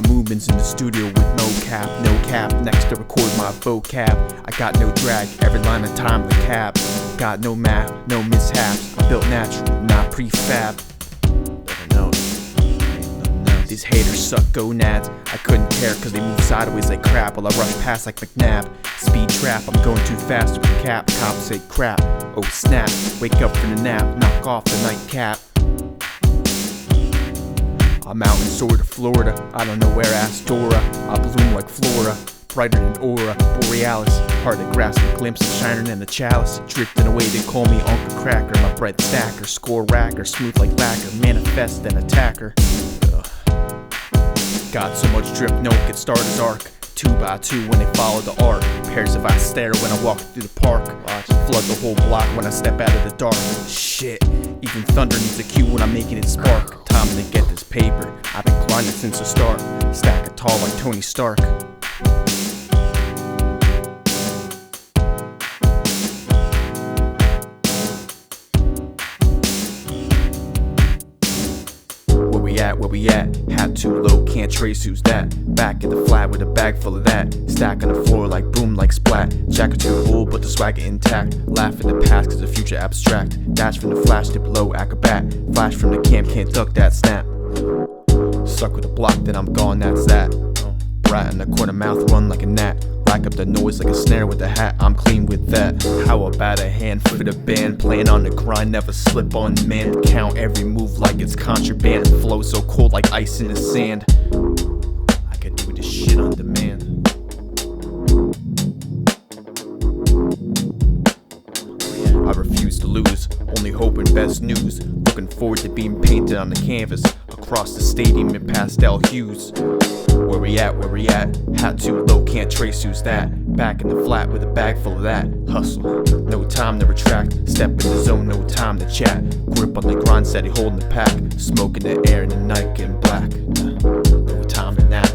my movements in the studio with no cap, next to record my vocab. I got no drag, every line of time the cap. Got no math, no mishaps. I built natural, not prefab. These haters suck gonads. I couldn't care cause they move sideways like crap while I rush past like McNabb. Speed trap, I'm going too fast with a cap. Cops say crap, oh snap. Wake up from the nap, knock off the nightcap. I'm out in sort of Florida, I don't know where asked Dora. I bloom like flora, brighter than aura borealis. Hard to grasp a glimpse of shiner than the chalice. Drifting away, they call me Uncle Cracker. My bread stacker, score racker, smooth like lacquer. Manifest an attacker. Got so much drip, no it could start as arc. 2 by 2 when they follow the arc. Pairs of eyes stare when I walk through the park. Flood the whole block when I step out of the dark. Shit, even thunder needs a cue when I'm making it spark. Time to get this paper, I've been grinding since the start. Stack it tall like Tony Stark. Where we at? Hat too low, can't trace who's that. Back in the flat with a bag full of that. Stack on the floor like boom, like splat. Jacket too full, but the swagger intact. Laugh in the past cause the future abstract. Dash from the flash to below, acrobat. Flash from the cam, can't duck that snap. Suck with a block, then I'm gone, that's that. Brat in the corner mouth, run like a gnat. Rack up the noise like a snare with a hat, I'm clean with that. How about a hand for the band? Playing on the grind, never slip on demand. Count every move like it's contraband. Flow so cold like ice in the sand. I could do this shit on demand. I refuse to lose, only hoping best news. Looking forward to being painted on the canvas. Across the stadium in pastel hues. Where we at? Hat too low, can't trace who's that. Back in the flat with a bag full of that. Hustle, no time to retract. Step in the zone, no time to chat. Grip on the grind, steady holding the pack. Smoke in the air in the night, getting black. No time to nap.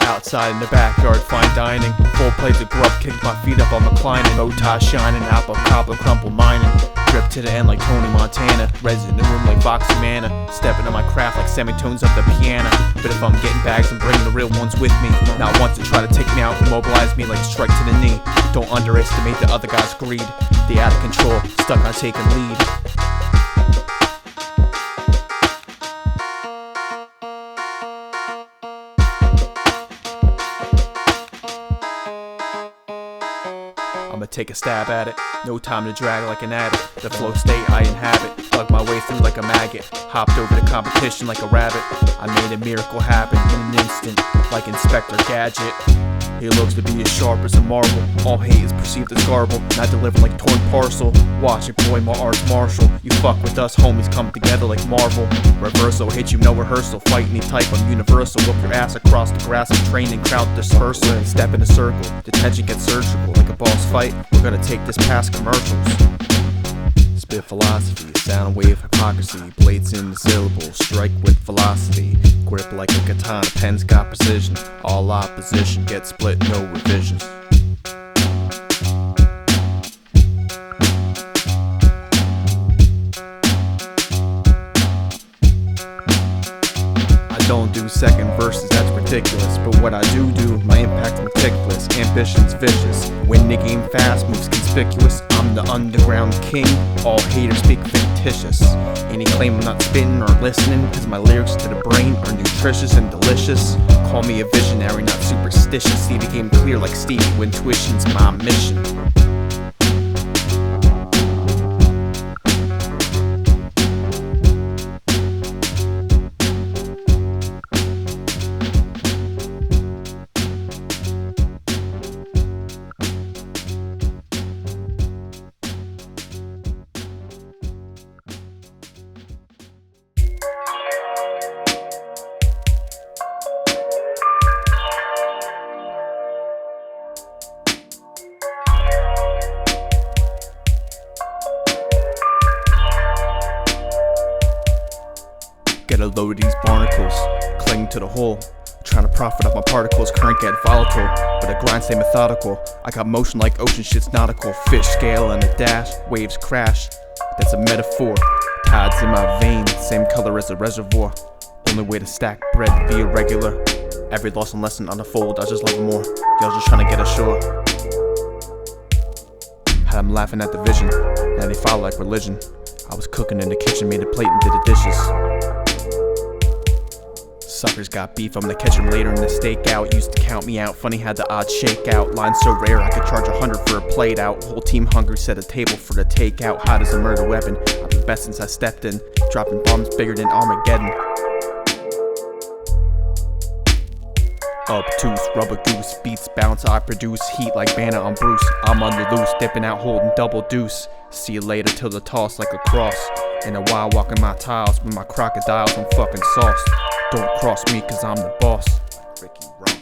Outside in the backyard, fine dining. Full plates of grub, kick my feet up, I'm reclining. Bow tie shining, apple cobbler, crumple mining. Drip to the end like Tony Montana. Resident in the room like Voxy Mana. Stepping on my craft like semitones up the piano. But if I'm getting bags, I'm bringing the real ones with me. Not once to try to take me out, immobilize me like a strike to the knee. Don't underestimate the other guy's greed. They out of control, stuck on taking lead. I'ma take a stab at it, no time to drag like an addict. The flow state I inhabit, plug my way through like a maggot. Hopped over the competition like a rabbit. I made a miracle happen in an instant, like Inspector Gadget. He looks to be as sharp as a marble. All hate is perceived as garble, not delivered like torn parcel. Watch it, boy, my art's martial. You fuck with us, homies come together like Marvel. Reversal, hit you, no rehearsal. Fight any type, I'm universal. Whip your ass across the grass and train and crowd dispersal. Step in a circle, detention gets surgical. Like a boss fight, we're gonna take this past commercials. Spit philosophy, sound wave hypocrisy. Blades in the syllables, strike with velocity. Grip like a katana, pen's got precision. All opposition gets split, no revisions. I don't do second verses, that's ridiculous. But what I do, my impact's meticulous. Ambition's vicious. Win the game fast, moves conspicuous. I'm the underground king, all haters speak fictitious. Any claim I'm not spitting or listening, cause my lyrics to the brain are nutritious and delicious. Call me a visionary, not superstitious. See the game clear like Stevie when tuition's my mission. Better load these barnacles, cling to the hole. Trying to profit off my particles, current get volatile, but the grind stay methodical. I got motion like ocean shit's nautical. Fish scale on a dash, waves crash. That's a metaphor. Tides in my veins, same color as a reservoir. Only way to stack bread, be irregular. Every loss and lesson unfold, I just love it more. Y'all just trying to get ashore. Had them laughing at the vision, now they follow like religion. I was cooking in the kitchen, made a plate and did the dishes. Suckers got beef, I'm gonna catch them later in the stakeout. Used to count me out, funny had the odd shakeout. Line so rare I could charge 100 for a plate out. Whole team hungry, set a table for the takeout. Hot as a murder weapon, I'm the best since I stepped in. Dropping bombs bigger than Armageddon. Obtuse, rubber goose, beats bounce, I produce heat like Banner on Bruce. I'm on the loose, dipping out, holding double deuce. See you later till the toss like a cross. In a while walking my tiles with my crocodiles and fucking sauce. Don't cross me cause I'm the boss. Ricky Ross.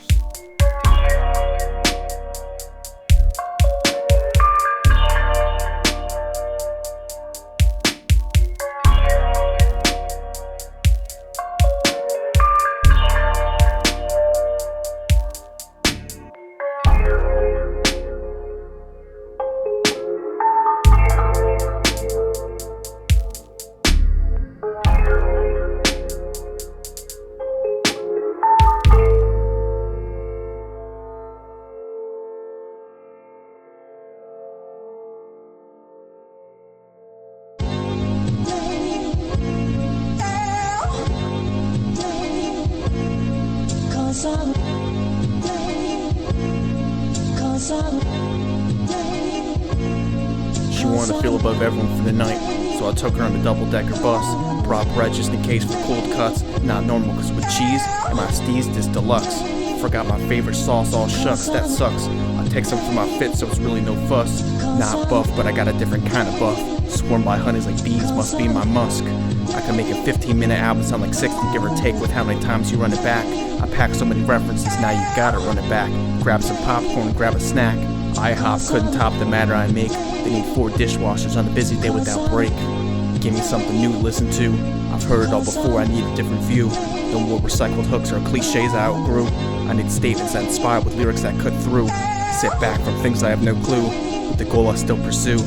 She wanted to feel above everyone for the night, so I took her on the double-decker bus. Brought bread just in case for cold cuts, not normal cause with cheese and my steez this deluxe. Forgot my favorite sauce, all shucks, that sucks. I take some for my fit so it's really no fuss. Not buff, but I got a different kind of buff. Swarmed by honeys like bees, must be my musk. I can make a 15-minute album sound like 60, give or take with how many times you run it back. I pack so many references, now you gotta run it back. Grab some popcorn, grab a snack. IHOP couldn't top the matter I make. They need 4 dishwashers on a busy day without break. Give me something new to listen to. I've heard it all before, I need a different view. No more recycled hooks or cliches I outgrew. I need statements that inspire with lyrics that cut through. Sit back from things I have no clue, with the goal I still pursue.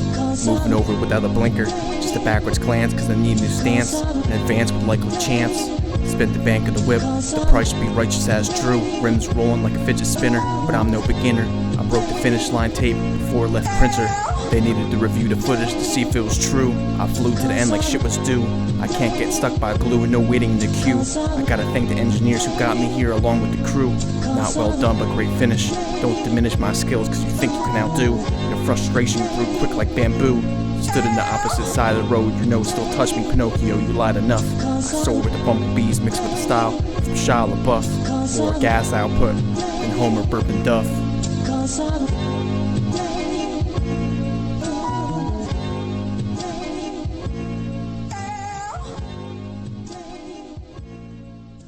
Moving over without a blinker, just a backwards glance cause I need a new stance. An advance with likely chance. Spin the bank of the whip, the price should be righteous as Drew. Rims rolling like a fidget spinner, but I'm no beginner. I broke the finish line tape before it left printer. They needed to review the footage to see if it was true. I flew to the end like shit was due. I can't get stuck by glue and no waiting in the queue. I gotta thank the engineers who got me here along with the crew. Not well done but great finish. Don't diminish my skills cause you think you can outdo. Your frustration grew quick like bamboo. Stood in the opposite side of the road, your nose still touched me, Pinocchio, you lied enough. I soared with the bumblebees mixed with the style from Shia LaBeouf. More gas output than Homer burping Duff.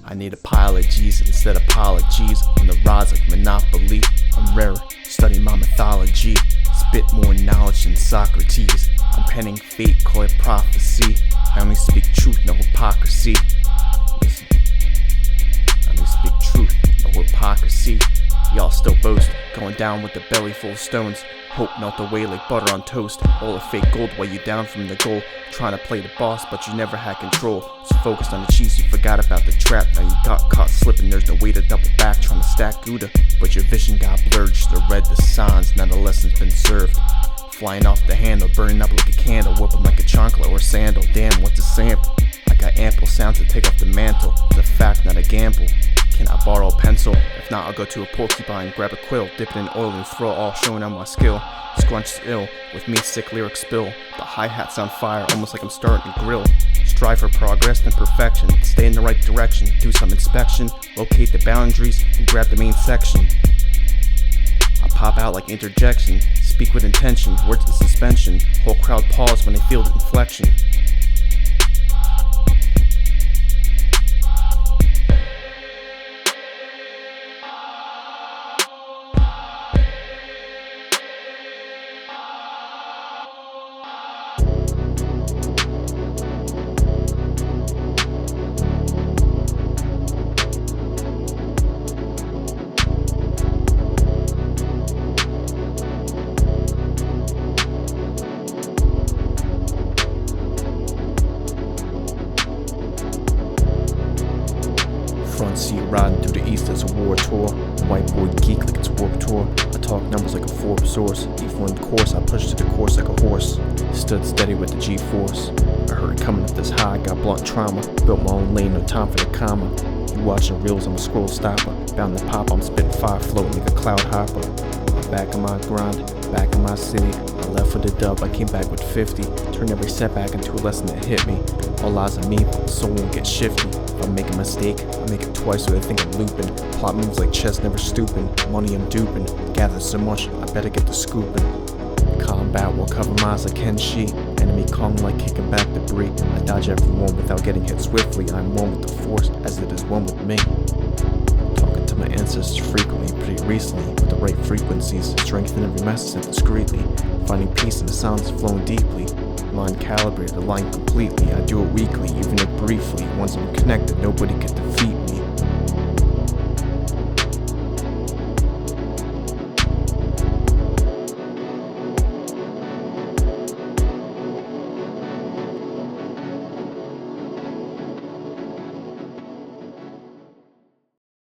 I need a pile of G's instead of apologies. On the rise like Monopoly, I'm rarer, study my mythology. Spit more knowledge than Socrates. I'm penning fate, call it prophecy. I only speak truth, no hypocrisy. Listen, I only speak truth, no hypocrisy. Y'all still boast, going down with a belly full of stones. Hope melt away like butter on toast. All the fake gold weigh you down from the goal. Trying to play the boss, but you never had control. So focused on the cheese, you forgot about the trap. Now you got caught slipping, there's no way to double back. Trying to stack Gouda, but your vision got blurred. Should've read the signs, now the lesson's been served. Flying off the handle, burning up like a candle. Whooping like a chancla or sandal. Damn, what's a sample? I got ample sound to take off the mantle. It's a fact, not a gamble. Can I borrow a pencil? If not, I'll go to a porcupine, grab a quill, dip it in oil and throw it all, showing out my skill. Scrunch is ill, with me sick lyrics spill. The hi-hat's on fire, almost like I'm starting to grill. Strive for progress and perfection, stay in the right direction, do some inspection, locate the boundaries, and grab the main section. I pop out like interjection, speak with intention, words in suspension, whole crowd pause when they feel the inflection. like it's Warped Tour. I talk numbers like a Forbes source. Even when course, I push to the course like a horse. Stood steady with the G-force. I heard it coming up this high, got blunt trauma. Built my own lane, no time for the comma. You watching reels, I'm a scroll stopper. Bound to pop, I'm spitting fire, floating like a cloud hopper. Back in my grind, back in my city. I left with a dub, I came back with 50. Turned every setback into a lesson that hit me. All eyes on me, but the soul won't get shifty. If I make a mistake, I make it twice so they think I'm looping. Plot moves like chess, never stooping. Money I'm duping. Gather so much, I better get the scooping. Combat will cover my eyes like Kenshi. Enemy Kong like kicking back debris. I dodge everyone without getting hit swiftly. I'm one with the force as it is one with me. Talking to my ancestors frequently, pretty recently, with the right frequencies, strengthen every message sent discreetly. Finding peace in the sounds flowing deeply. Line calibrated, aligned completely. I do it weekly, even if briefly. Once I'm connected, nobody can defeat